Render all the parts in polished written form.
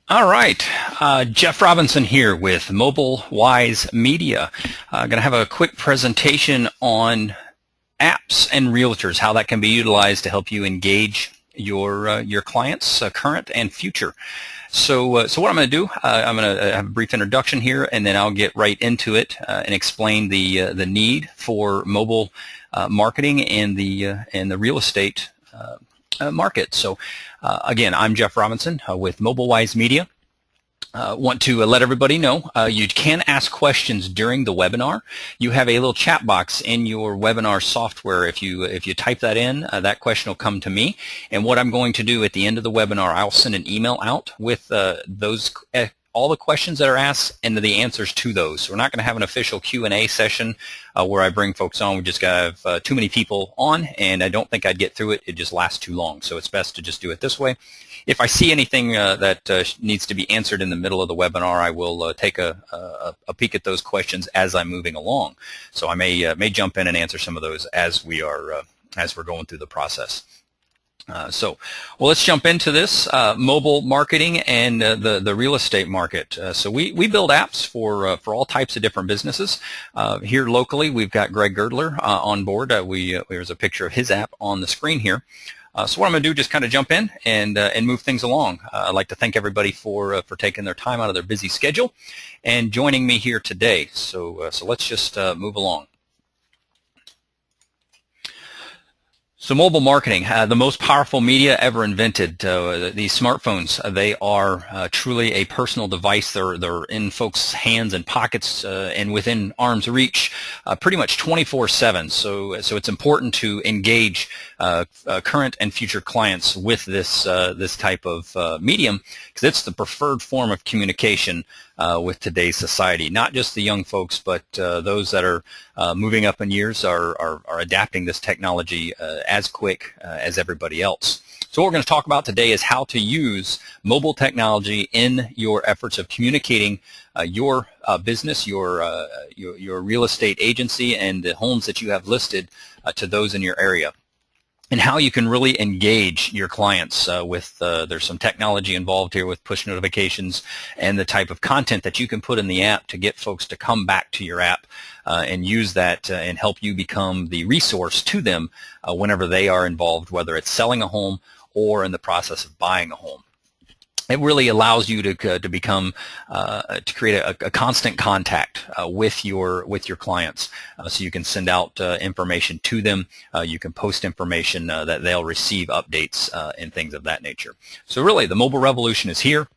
All right, Jeff Robinson here with Mobile Wise Media. Going to have a quick presentation on apps and realtors, how that can be utilized to help you engage your clients, current and future. So what I'm going to do, I'm going to have a brief introduction here, and then I'll get right into it and explain the need for mobile marketing and the real estate market. So again, I'm Jeff Robinson with Mobile Wise Media. Want to let everybody know you can ask questions during the webinar. You have a little chat box in your webinar software. If you type that in, that question will come to me. And what I'm going to do at the end of the webinar, I'll send an email out with those all the questions that are asked and the answers to those. So we're not going to have an official Q&A session where I bring folks on. We just got too many people on, and I don't think I'd get through it. It just lasts too long. So it's best to just do it this way. If I see anything that needs to be answered in the middle of the webinar, I will take a peek at those questions as I'm moving along. So I may jump in and answer some of those as we're going through the process. Well, let's jump into this mobile marketing and the real estate market. So we build apps for all types of different businesses. Here locally, we've got Greg Girdler on board. There's a picture of his app on the screen here. So what I'm going to do, just kind of jump in and move things along. I'd like to thank everybody for taking their time out of their busy schedule and joining me here today. So let's just move along. So mobile marketing, the most powerful media ever invented. These smartphones, they are truly a personal device. They're in folks' hands and pockets and within arm's reach pretty much 24/7. So it's important to engage current and future clients with this type of medium, because it's the preferred form of communication with today's society. Not just the young folks, but those that are moving up in years are adapting this technology as quick as everybody else. So what we're going to talk about today is how to use mobile technology in your efforts of communicating your business, your real estate agency, and the homes that you have listed to those in your area, and how you can really engage your clients with, there's some technology involved here with push notifications and the type of content that you can put in the app to get folks to come back to your app and use that and help you become the resource to them whenever they are involved, whether it's selling a home or in the process of buying a home. It really allows you to become to create a constant contact with your clients, so you can send out information to them. You can post information that they'll receive updates and things of that nature. So really, the mobile revolution is here,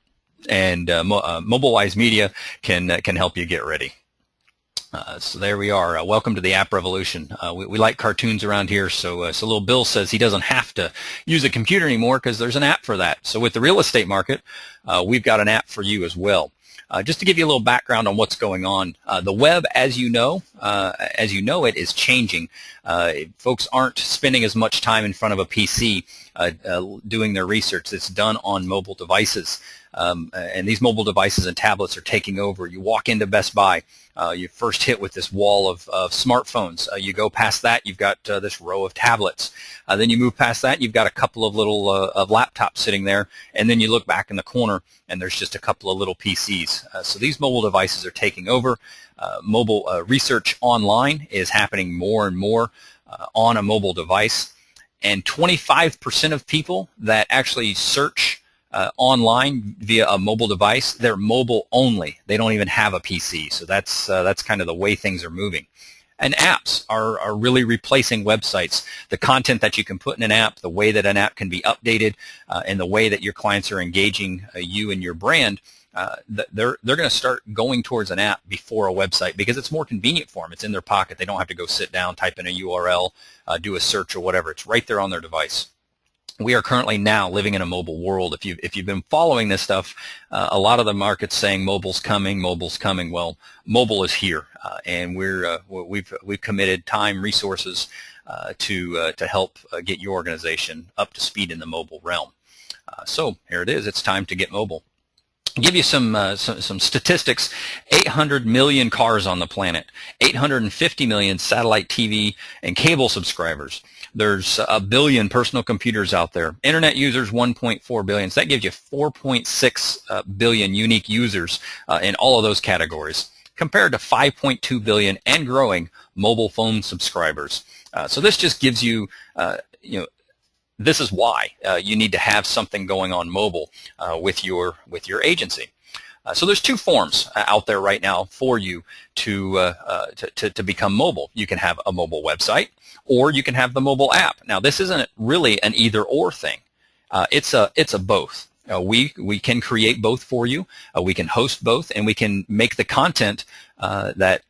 and Mobile Wise Media can help you get ready. So there we are. Welcome to the app revolution. We like cartoons around here, so little Bill says he doesn't have to use a computer anymore because there's an app for that. So with the real estate market, we've got an app for you as well. Just to give you a little background on what's going on, the web, as you know it, is changing. Folks aren't spending as much time in front of a PC doing their research. It's done on mobile devices. And these mobile devices and tablets are taking over. You walk into Best Buy, you first hit with this wall of smartphones. You go past that, you've got this row of tablets. Then you move past that, you've got a couple of little of laptops sitting there, and then you look back in the corner, and there's just a couple of little PCs. So these mobile devices are taking over. Mobile research online is happening more and more on a mobile device, and 25% of people that actually search online via a mobile device, they're mobile only. They don't even have a PC. So that's kind of the way things are moving. And apps are really replacing websites. The content that you can put in an app, the way that an app can be updated, and the way that your clients are engaging you and your brand, they're going to start going towards an app before a website, because it's more convenient for them. It's in their pocket. They don't have to go sit down, type in a URL, do a search or whatever. It's right there on their device. We are currently now living in a mobile world. If you've been following this stuff, a lot of the market's saying mobile's coming, mobile's coming. Well, mobile is here, and we've committed time, resources to help get your organization up to speed in the mobile realm. So here it is. It's time to get mobile. I'll give you some statistics. 800 million cars on the planet, 850 million satellite TV and cable subscribers. There's a billion personal computers out there. Internet users, 1.4 billion. So that gives you 4.6 billion unique users in all of those categories, compared to 5.2 billion and growing mobile phone subscribers. So this just gives you, this is why you need to have something going on mobile with your agency. So there's two forms out there right now for you to become mobile. You can have a mobile website, or you can have the mobile app. Now, this isn't really an either-or thing. It's a both. We can create both for you. We can host both, and we can make the content that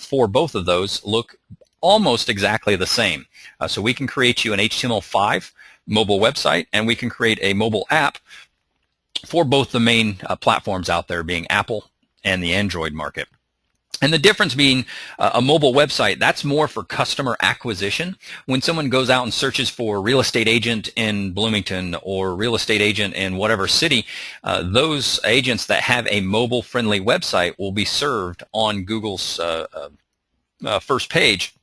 for both of those look almost exactly the same. So we can create you an HTML5 mobile website, and we can create a mobile app for both the main platforms out there, being Apple and the Android market. And the difference being a mobile website, that's more for customer acquisition. When someone goes out and searches for real estate agent in Bloomington or real estate agent in whatever city, those agents that have a mobile-friendly website will be served on Google's first page.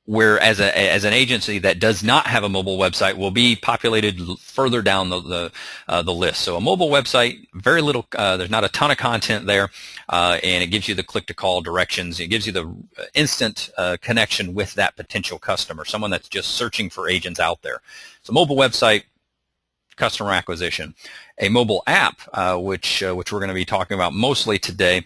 Whereas an agency that does not have a mobile website will be populated further down the list. So a mobile website, very little, there's not a ton of content there, and it gives you the click-to-call directions. It gives you the instant connection with that potential customer, someone that's just searching for agents out there. So mobile website, customer acquisition. A mobile app, which we're going to be talking about mostly today,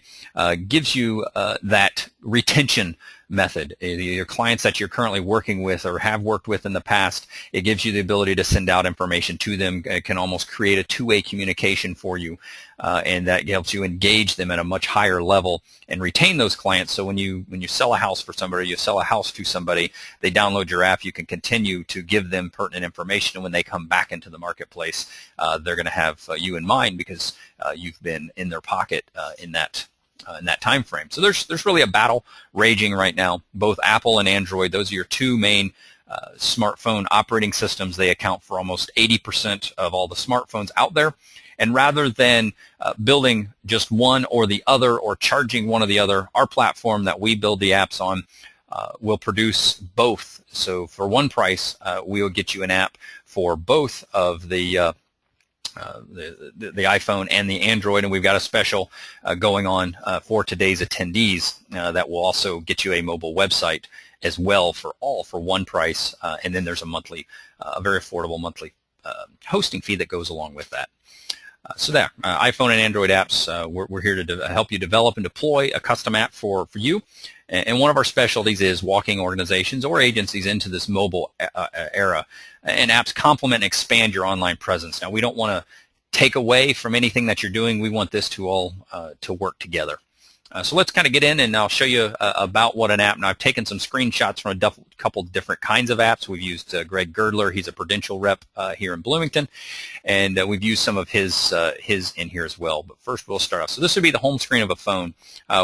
gives you that retention method. Your clients that you're currently working with or have worked with in the past, it gives you the ability to send out information to them. It can almost create a two-way communication for you, and that helps you engage them at a much higher level and retain those clients. So when you sell a house for somebody, you sell a house to somebody, they download your app, you can continue to give them pertinent information, and when they come back into the marketplace, they're going to have you in mind because you've been in their pocket in that time frame. So there's really a battle raging right now. Both Apple and Android, those are your two main smartphone operating systems. They account for almost 80% of all the smartphones out there. And rather than building just one or the other or charging one or the other, our platform that we build the apps on will produce both. So for one price, we will get you an app for both of the iPhone and the Android, and we've got a special going on for today's attendees that will also get you a mobile website as well for one price, and then there's a very affordable monthly hosting fee that goes along with that. So there, iPhone and Android apps, we're here to help you develop and deploy a custom app for you. And one of our specialties is walking organizations or agencies into this mobile era. And apps complement and expand your online presence. Now, we don't want to take away from anything that you're doing. We want this to all to work together. So let's kind of get in, and I'll show you about what an app. Now, I've taken some screenshots from a couple different kinds of apps. We've used Greg Girdler. He's a Prudential rep here in Bloomington, and we've used some of his in here as well. But first, we'll start off. So this would be the home screen of a phone.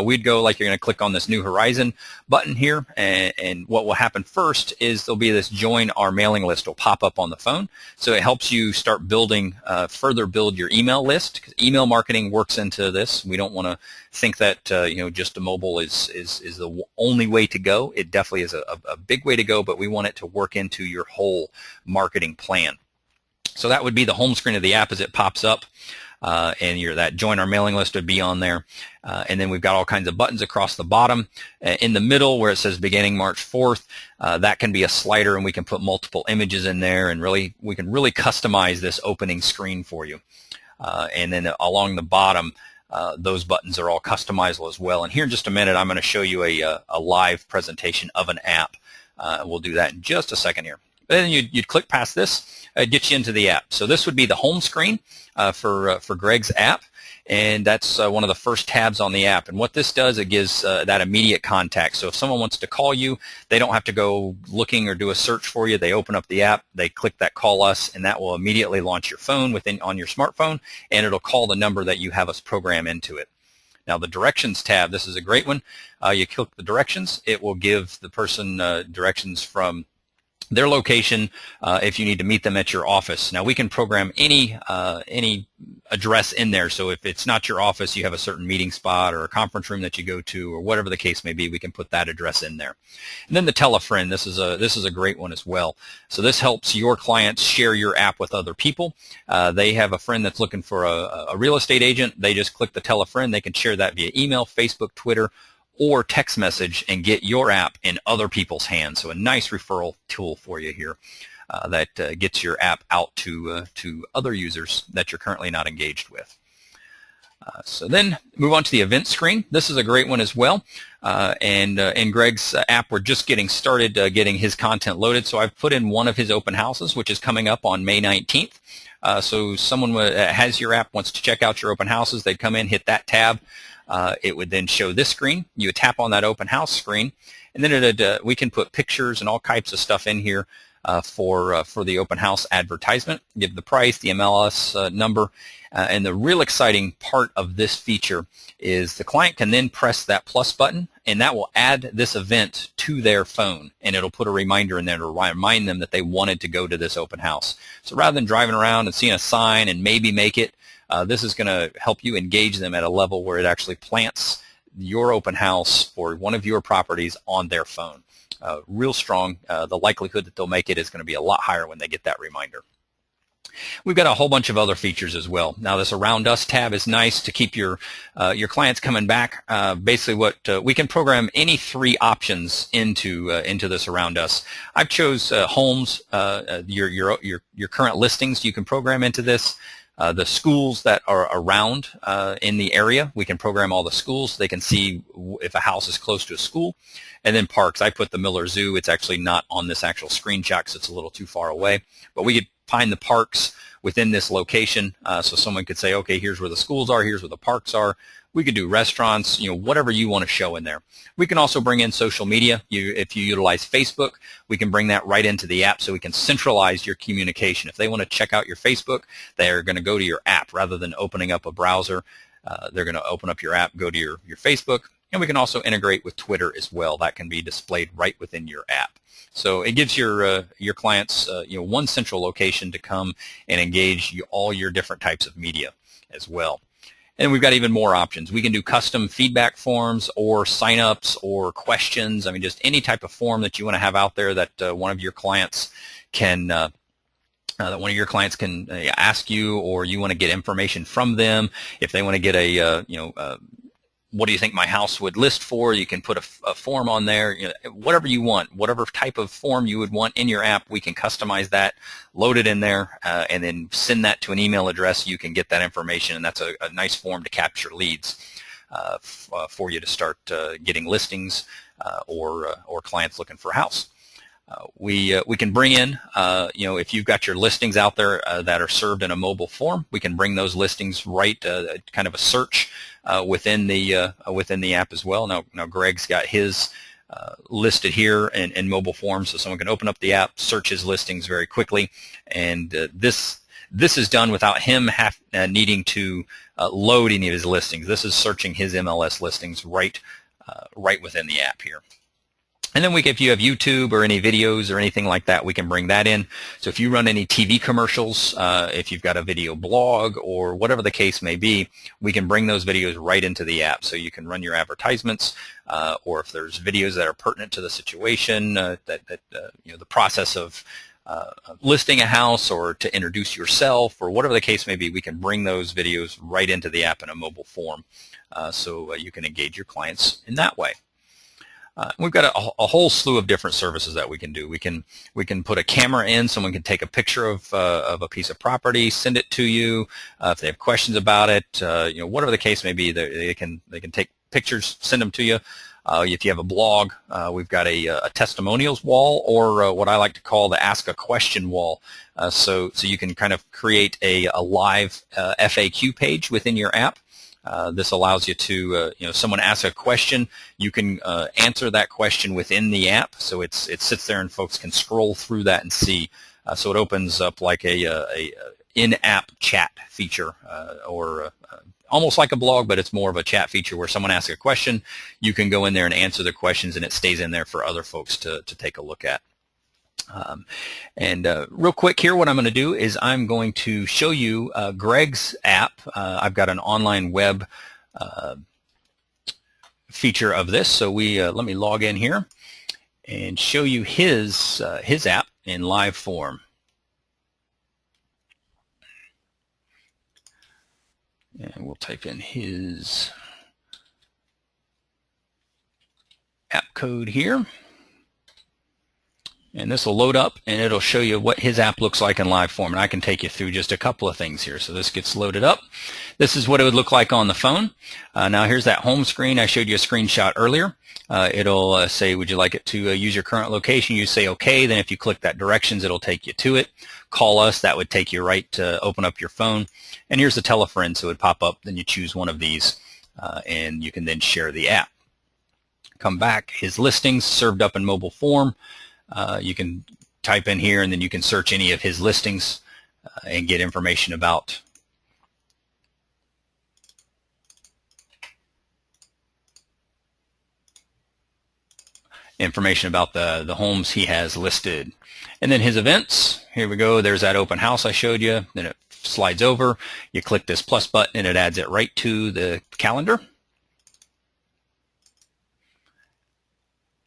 We'd go like you're going to click on this New Horizon button here, and what will happen first is there'll be this Join Our Mailing List will pop up on the phone. So it helps you start building, further build your email list, because email marketing works into this. We don't want to think that just a mobile is the only way to go. It definitely is a big way to go, but we want it to work into your whole marketing plan. So that would be the home screen of the app as it pops up, and that Join Our Mailing List would be on there. And then we've got all kinds of buttons across the bottom. In the middle where it says beginning March 4th, that can be a slider, and we can put multiple images in there, and we can really customize this opening screen for you. And then along the bottom, those buttons are all customizable as well. And here in just a minute, I'm going to show you a live presentation of an app. We'll do that in just a second here. But then you'd click past this, get you into the app. So this would be the home screen for Greg's app, and that's one of the first tabs on the app. And what this does, it gives that immediate contact. So if someone wants to call you, they don't have to go looking or do a search for you. They open up the app, they click that Call Us, and that will immediately launch your phone on your smartphone, and it'll call the number that you have us program into it. Now the Directions tab, this is a great one. You click the directions, it will give the person directions from their location if you need to meet them at your office. Now we can program any address in there. So if it's not your office, you have a certain meeting spot or a conference room that you go to, or whatever the case may be, we can put that address in there. And then the tell a friend. This is a great one as well. So this helps your clients share your app with other people. They have a friend that's looking for a real estate agent. They just click the tell a friend. They can share that via email, Facebook, Twitter, or text message and get your app in other people's hands. So a nice referral tool for you here that gets your app out to other users that you're currently not engaged with. So then move on to the event screen. This is a great one as well. And in Greg's app, we're just getting started getting his content loaded. So I've put in one of his open houses, which is coming up on May 19th. So someone has your app, wants to check out your open houses, they'd come in, hit that tab. It would then show this screen. You would tap on that open house screen, and then we can put pictures and all types of stuff in here for the open house advertisement. Give the price, the MLS number, and the real exciting part of this feature is the client can then press that plus button, and that will add this event to their phone, and it'll put a reminder in there to remind them that they wanted to go to this open house. So rather than driving around and seeing a sign and maybe make it, this is going to help you engage them at a level where it actually plants your open house for one of your properties on their phone. Real strong. The likelihood that they'll make it is going to be a lot higher when they get that reminder. We've got a whole bunch of other features as well. Now this Around Us tab is nice to keep your clients coming back. Basically what we can program any three options into this Around Us. I've chose homes, your current listings you can program into this. The schools that are around in the area, we can program all the schools. They can see if a house is close to a school. And then parks, I put the Miller Zoo. It's actually not on this actual screenshot because it's a little too far away. But we could find the parks within this location. So someone could say, okay, here's where the schools are, here's where the parks are. We could do restaurants, whatever you want to show in there. We can also bring in social media. If you utilize Facebook, we can bring that right into the app so we can centralize your communication. If they want to check out your Facebook, they're going to go to your app rather than opening up a browser. They're going to open up your app, go to your Facebook, and we can also integrate with Twitter as well. That can be displayed right within your app. So it gives your clients one central location to come and engage all your different types of media as well. And we've got even more options. We can do custom feedback forms or signups or questions. I mean, just any type of form that you want to have out there that one of your clients can ask you, or you want to get information from them. If they want to get what do you think my house would list for? You can put a form on there, whatever you want, whatever type of form you would want in your app, we can customize that, load it in there, and then send that to an email address. You can get that information, and that's a nice form to capture leads for you to start getting listings or clients looking for a house. We can bring in, if you've got your listings out there that are served in a mobile form, we can bring those listings right, kind of a search within the app as well. Now Greg's got his listed here in mobile form, so someone can open up the app, search his listings very quickly, and this is done without him needing to load any of his listings. This is searching his MLS listings right within the app here. And then if you have YouTube or any videos or anything like that, we can bring that in. So if you run any TV commercials, if you've got a video blog or whatever the case may be, we can bring those videos right into the app. So you can run your advertisements, or if there's videos that are pertinent to the situation, the process of listing a house or to introduce yourself or whatever the case may be, we can bring those videos right into the app in a mobile form, so you can engage your clients in that way. We've got a whole slew of different services that we can do. We can put a camera in. Someone can take a picture of a piece of property, send it to you. If they have questions about it, whatever the case may be, they can take pictures, send them to you. If you have a blog, we've got a testimonials wall, or what I like to call the ask a question wall. So you can kind of create a live FAQ page within your app. This allows you to, someone asks a question, you can answer that question within the app. So it sits there and folks can scroll through that and see. So it opens up like a in-app chat feature, or almost like a blog, but it's more of a chat feature where someone asks a question, you can go in there and answer the questions, and it stays in there for other folks to take a look at. Um, and real quick here, what I'm going to do is I'm going to show you Greg's app. I've got an online web feature of this. So let me log in here and show you his app in live form. And we'll type in his app code here. And this will load up and it'll show you what his app looks like in live form. And I can take you through just a couple of things here. So this gets loaded up. This is what it would look like on the phone. Now here's that home screen. I showed you a screenshot earlier. It'll say, would you like it to use your current location? You say okay. Then if you click that directions, it'll take you to it. Call us. That would take you right to open up your phone. And here's the tell a friend. So it would pop up. Then you choose one of these and you can then share the app. Come back. His listings served up in mobile form. You can type in here and then you can search any of his listings and get information about the homes he has listed. And then his events, here we go, there's that open house I showed you. Then it slides over, you click this plus button and it adds it right to the calendar.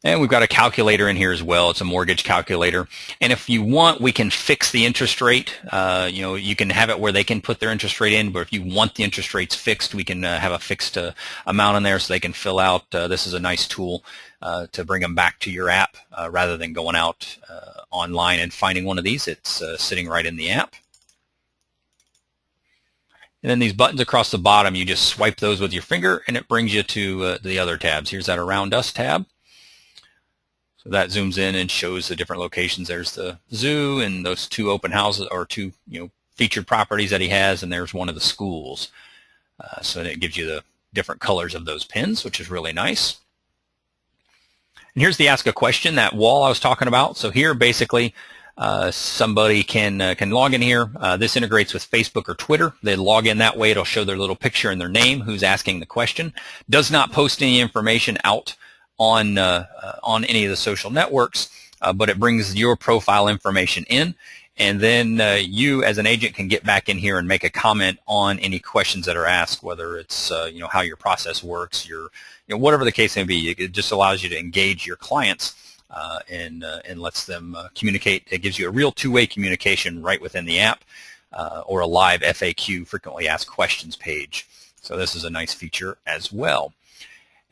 And we've got a calculator in here as well. It's a mortgage calculator. And if you want, we can fix the interest rate. You can have it where they can put their interest rate in, but if you want the interest rates fixed, we can have a fixed amount in there so they can fill out. This is a nice tool to bring them back to your app rather than going out online and finding one of these. It's sitting right in the app. And then these buttons across the bottom, you just swipe those with your finger and it brings you to the other tabs. Here's that Around Us tab. So that zooms in and shows the different locations. There's the zoo and those two open houses or two featured properties that he has, and there's one of the schools. So it gives you the different colors of those pins, which is really nice. And here's the Ask a Question, that wall I was talking about. So here basically somebody can log in here. This integrates with Facebook or Twitter. They log in that way. It'll show their little picture and their name, who's asking the question. Does not post any information out on any of the social networks, but it brings your profile information in, and then you as an agent can get back in here and make a comment on any questions that are asked, whether it's how your process works, whatever the case may be. It just allows you to engage your clients and lets them communicate. It gives you a real two-way communication right within the app, or a live FAQ, frequently asked questions page. So this is a nice feature as well.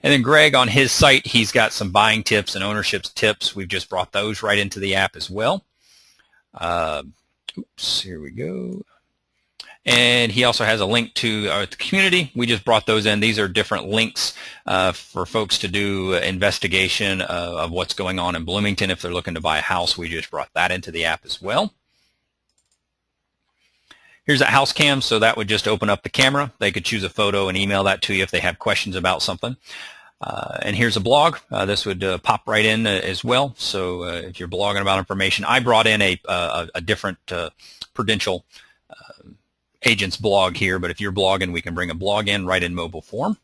And then Greg, on his site, he's got some buying tips and ownership tips. We've just brought those right into the app as well. Here we go. And he also has a link to the community. We just brought those in. These are different links for folks to do investigation of what's going on in Bloomington. If they're looking to buy a house, we just brought that into the app as well. Here's that house cam, so that would just open up the camera. They could choose a photo and email that to you if they have questions about something. And here's a blog. This would pop right in as well. So if you're blogging about information, I brought in a different Prudential agent's blog here, but if you're blogging, we can bring a blog in right in mobile form.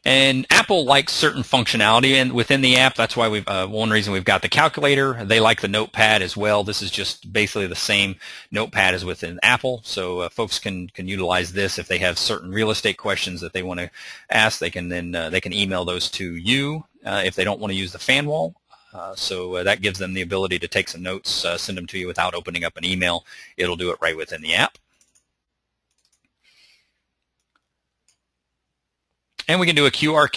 And Apple likes certain functionality within the app. That's why one reason we've got the calculator. They like the notepad as well. This is just basically the same notepad as within Apple. So folks can utilize this if they have certain real estate questions that they want to ask. They can email those to you if they don't want to use the fan wall. So that gives them the ability to take some notes, send them to you without opening up an email. It'll do it right within the app. And we can do a QR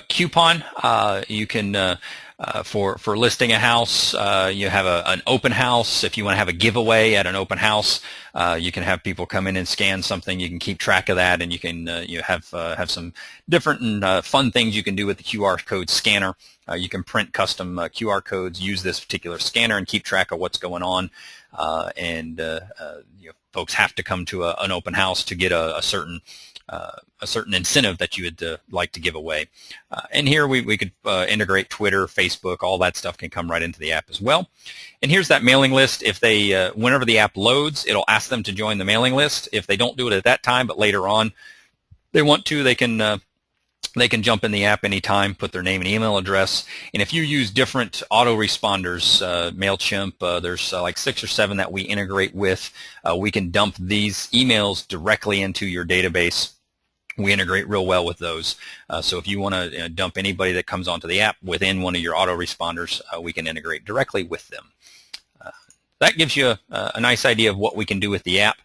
coupon. You can, for listing a house, you have an open house. If you want to have a giveaway at an open house, you can have people come in and scan something. You can keep track of that, and you can you have some different and fun things you can do with the QR code scanner. You can print custom QR codes, use this particular scanner, and keep track of what's going on. Folks have to come to an open house to get a certain incentive that you would like to give away. And here we could integrate Twitter, Facebook, all that stuff can come right into the app as well. And here's that mailing list. If they, whenever the app loads, it'll ask them to join the mailing list. If they don't do it at that time, but later on they want to, they can They can jump in the app anytime, put their name and email address, and if you use different autoresponders, MailChimp, there's like 6 or 7 that we integrate with. We can dump these emails directly into your database. We integrate real well with those. So if you want to dump anybody that comes onto the app within one of your autoresponders, we can integrate directly with them. That gives you a nice idea of what we can do with the app.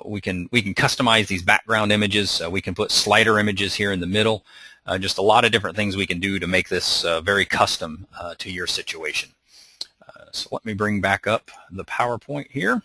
We can customize these background images. We can put slider images here in the middle. Just a lot of different things we can do to make this very custom to your situation. So let me bring back up the PowerPoint here.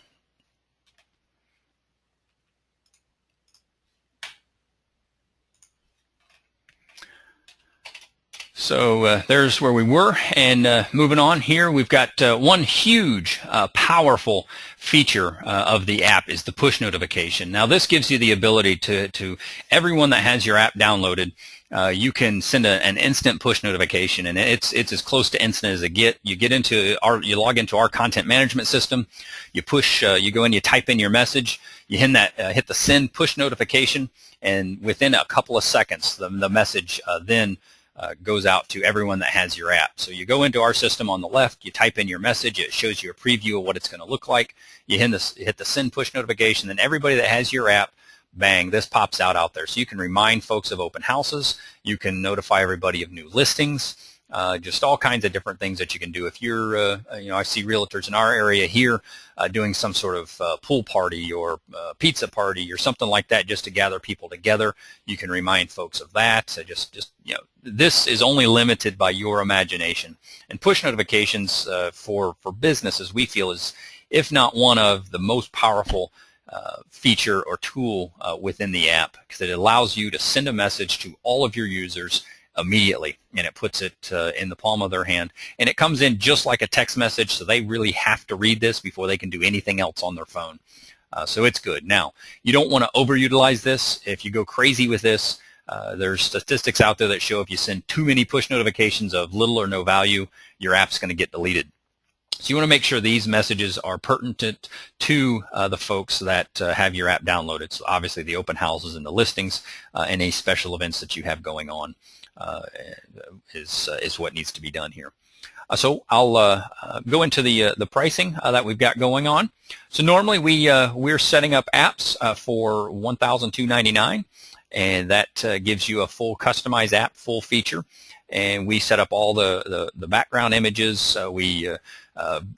So there's where we were, and moving on here, we've got one huge, powerful feature of the app is the push notification. Now, this gives you the ability to everyone that has your app downloaded, you can send an instant push notification, and it's as close to instant as it gets. You log into our content management system, you push, you go in, you type in your message, you hit the send push notification, and within a couple of seconds, the message then goes out to everyone that has your app. So you go into our system on the left, you type in your message, it shows you a preview of what it's going to look like. You hit the send push notification, then everybody that has your app, bang, this pops out there. So you can remind folks of open houses, you can notify everybody of new listings, just all kinds of different things that you can do. If you're, I see realtors in our area here doing some sort of pool party or pizza party or something like that, just to gather people together. You can remind folks of that. So this is only limited by your imagination. And push notifications for businesses, we feel, is, if not one of the most powerful feature or tool within the app, because it allows you to send a message to all of your users immediately, and it puts it in the palm of their hand, and it comes in just like a text message, so they really have to read this before they can do anything else on their phone. So it's good. Now, you don't want to overutilize this. If you go crazy with this, there's statistics out there that show if you send too many push notifications of little or no value, your app's going to get deleted. So you want to make sure these messages are pertinent to the folks that have your app downloaded. So obviously the open houses and the listings and any special events that you have going on is what needs to be done here. So I'll go into the pricing that we've got going on. So normally we're setting up apps for $1,299, and that gives you a full customized app, full feature. And we set up all the background images. We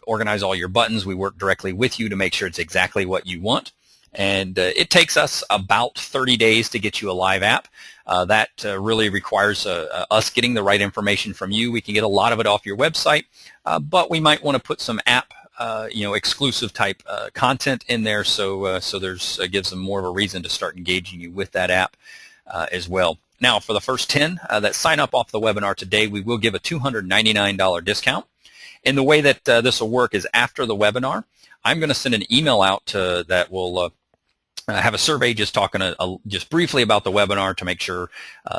organize all your buttons. We work directly with you to make sure it's exactly what you want. And it takes us about 30 days to get you a live app. That really requires us getting the right information from you. We can get a lot of it off your website, but we might want to put some app exclusive type content in there, so there's gives them more of a reason to start engaging you with that app as well. Now, for the first 10 that sign up off the webinar today, we will give a $299 discount. And the way that this will work is after the webinar, I'm going to send an email out that will have a survey just talking just briefly about the webinar to make sure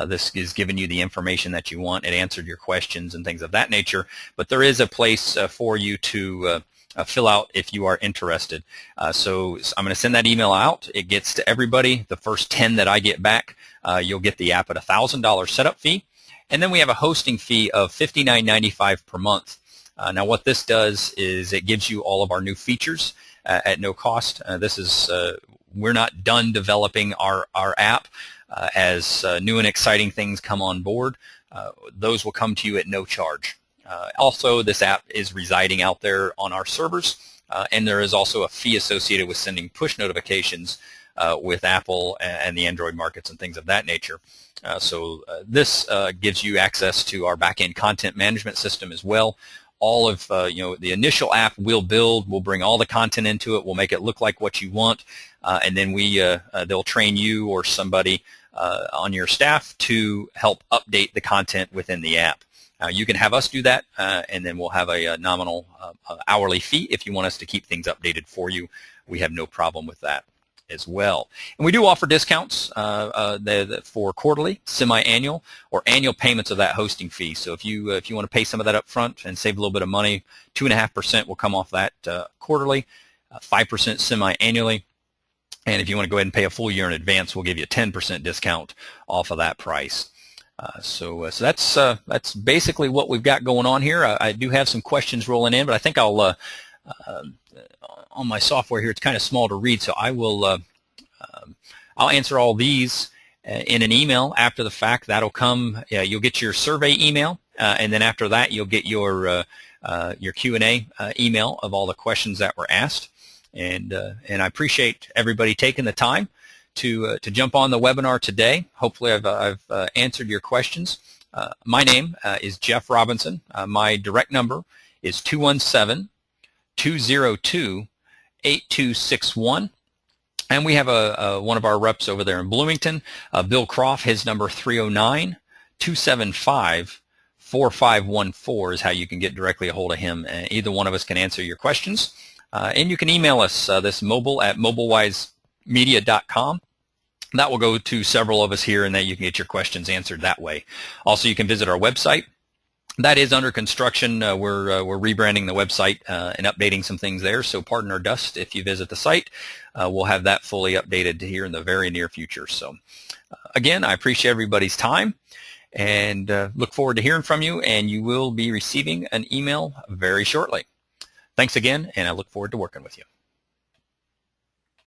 this is giving you the information that you want. It answered your questions and things of that nature. But there is a place for you to fill out if you are interested. So I'm going to send that email out. It gets to everybody. The first 10 that I get back, you'll get the app at $1,000 setup fee. And then we have a hosting fee of $59.95 per month. Now what this does is it gives you all of our new features at no cost. We're not done developing our app. As new and exciting things come on board, those will come to you at no charge. Also, this app is residing out there on our servers, and there is also a fee associated with sending push notifications with Apple and the Android markets and things of that nature. So this gives you access to our back-end content management system as well. All of the initial app we'll build, we'll bring all the content into it, we'll make it look like what you want, and then they'll train you or somebody on your staff to help update the content within the app. You can have us do that, and then we'll have a nominal hourly fee if you want us to keep things updated for you. We have no problem with that as well. And we do offer discounts for quarterly, semi-annual, or annual payments of that hosting fee. So if you want to pay some of that up front and save a little bit of money, 2.5% will come off that quarterly, 5% semi-annually. And if you want to go ahead and pay a full year in advance, we'll give you a 10% discount off of that price. So that's basically what we've got going on here. I do have some questions rolling in, but I think I'll on my software here, it's kind of small to read, so I'll answer all these in an email after the fact. That'll come. You'll get your survey email, and then after that, you'll get your Q&A email of all the questions that were asked. And I appreciate everybody taking the time to jump on the webinar today. Hopefully, I've answered your questions. My name is Jeff Robinson. My direct number is 217-202-8261. And we have one of our reps over there in Bloomington, Bill Croft. His number 309-275-4514 is how you can get directly a hold of him. Either one of us can answer your questions. And you can email us this mobile at mobilewisemedia.com. That will go to several of us here, and then you can get your questions answered that way. Also, you can visit our website. That is under construction. We're rebranding the website and updating some things there, so pardon our dust if you visit the site. We'll have that fully updated here in the very near future. So again, I appreciate everybody's time and look forward to hearing from you, and you will be receiving an email very shortly. Thanks again, and I look forward to working with you.